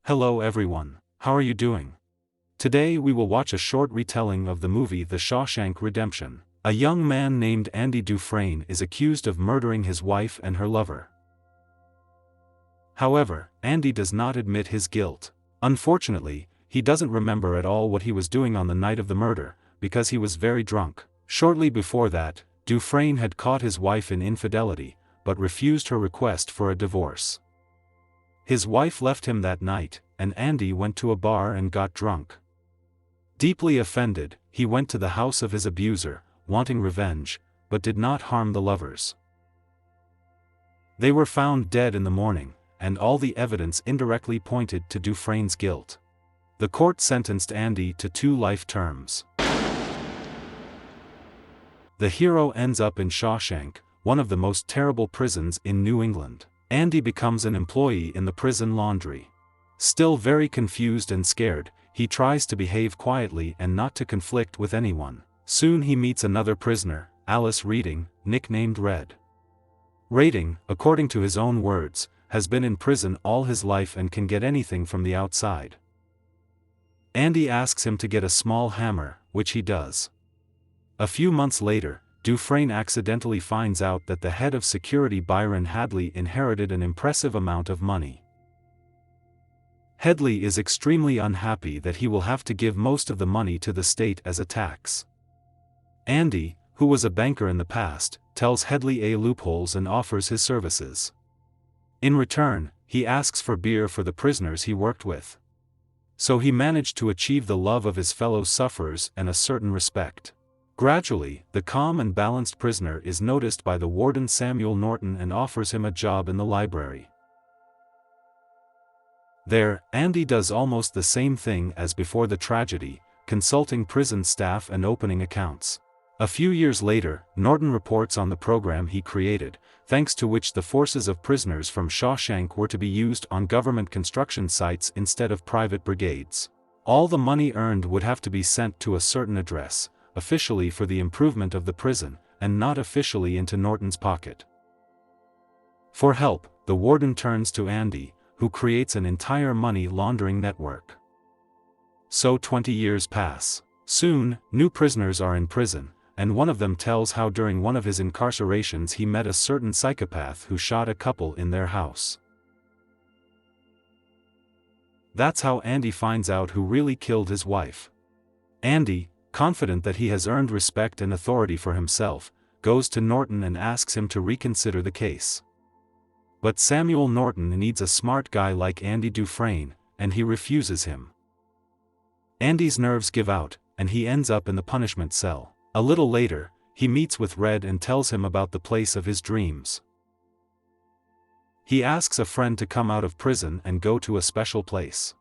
Hello everyone, how are you doing? Today we will watch a short retelling of the movie The Shawshank Redemption. A young man named Andy Dufresne is accused of murdering his wife and her lover. However, Andy does not admit his guilt. Unfortunately, he doesn't remember at all what he was doing on the night of the murder, because he was very drunk. Shortly before that, Dufresne had caught his wife in infidelity, but refused her request for a divorce. His wife left him that night, and Andy went to a bar and got drunk. Deeply offended, he went to the house of his abuser, wanting revenge, but did not harm the lovers. They were found dead in the morning, and all the evidence indirectly pointed to Dufresne's guilt. The court sentenced Andy to 2 life terms. The hero ends up in Shawshank, one of the most terrible prisons in New England. Andy becomes an employee in the prison laundry. Still very confused and scared, he tries to behave quietly and not to conflict with anyone. Soon he meets another prisoner, Alice Reading, nicknamed Red. Reading, according to his own words, has been in prison all his life and can get anything from the outside. Andy asks him to get a small hammer, which he does. A few months later, Dufresne accidentally finds out that the head of security Byron Hadley inherited an impressive amount of money. Hadley is extremely unhappy that he will have to give most of the money to the state as a tax. Andy, who was a banker in the past, tells Hadley loopholes and offers his services. In return, he asks for beer for the prisoners he worked with. So he managed to achieve the love of his fellow sufferers and a certain respect. Gradually, the calm and balanced prisoner is noticed by the warden Samuel Norton and offers him a job in the library. There, Andy does almost the same thing as before the tragedy, consulting prison staff and opening accounts. A few years later, Norton reports on the program he created, thanks to which the forces of prisoners from Shawshank were to be used on government construction sites instead of private brigades. All the money earned would have to be sent to a certain address, officially for the improvement of the prison, and not officially into Norton's pocket. For help, the warden turns to Andy, who creates an entire money laundering network. So 20 years pass. Soon, new prisoners are in prison, and one of them tells how during one of his incarcerations he met a certain psychopath who shot a couple in their house. That's how Andy finds out who really killed his wife. Andy, confident that he has earned respect and authority for himself, goes to Norton and asks him to reconsider the case. But Samuel Norton needs a smart guy like Andy Dufresne, and he refuses him. Andy's nerves give out, and he ends up in the punishment cell. A little later, he meets with Red and tells him about the place of his dreams. He asks a friend to come out of prison and go to a special place.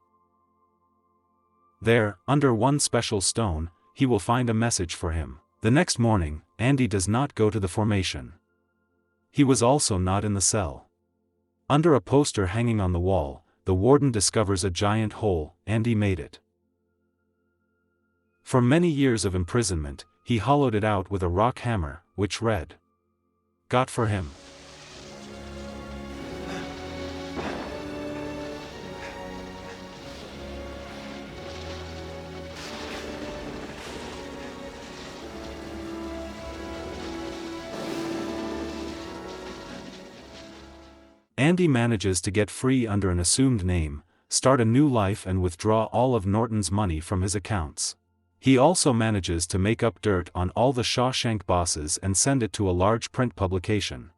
There, under one special stone, he will find a message for him. The next morning, Andy does not go to the formation. He was also not in the cell. Under a poster hanging on the wall, the warden discovers a giant hole. Andy made it. For many years of imprisonment, he hollowed it out with a rock hammer, which Red got for him. Andy manages to get free under an assumed name, start a new life and withdraw all of Norton's money from his accounts. He also manages to make up dirt on all the Shawshank bosses and send it to a large print publication.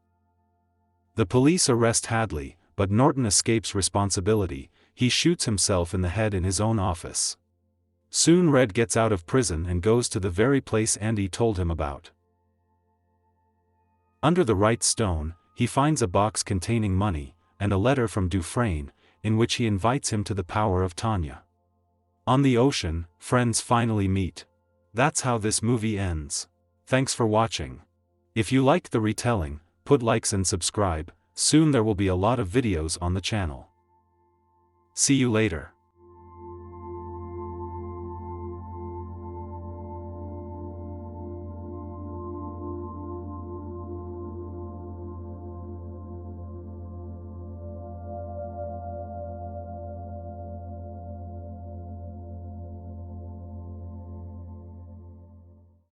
The police arrest Hadley, but Norton escapes responsibility. He shoots himself in the head in his own office. Soon Red gets out of prison and goes to the very place Andy told him about. Under the right stone, he finds a box containing money, and a letter from Dufresne, in which he invites him to the power of Tanya. On the ocean, friends finally meet. That's how this movie ends. Thanks for watching. If you liked the retelling, put likes and subscribe. Soon there will be a lot of videos on the channel. See you later.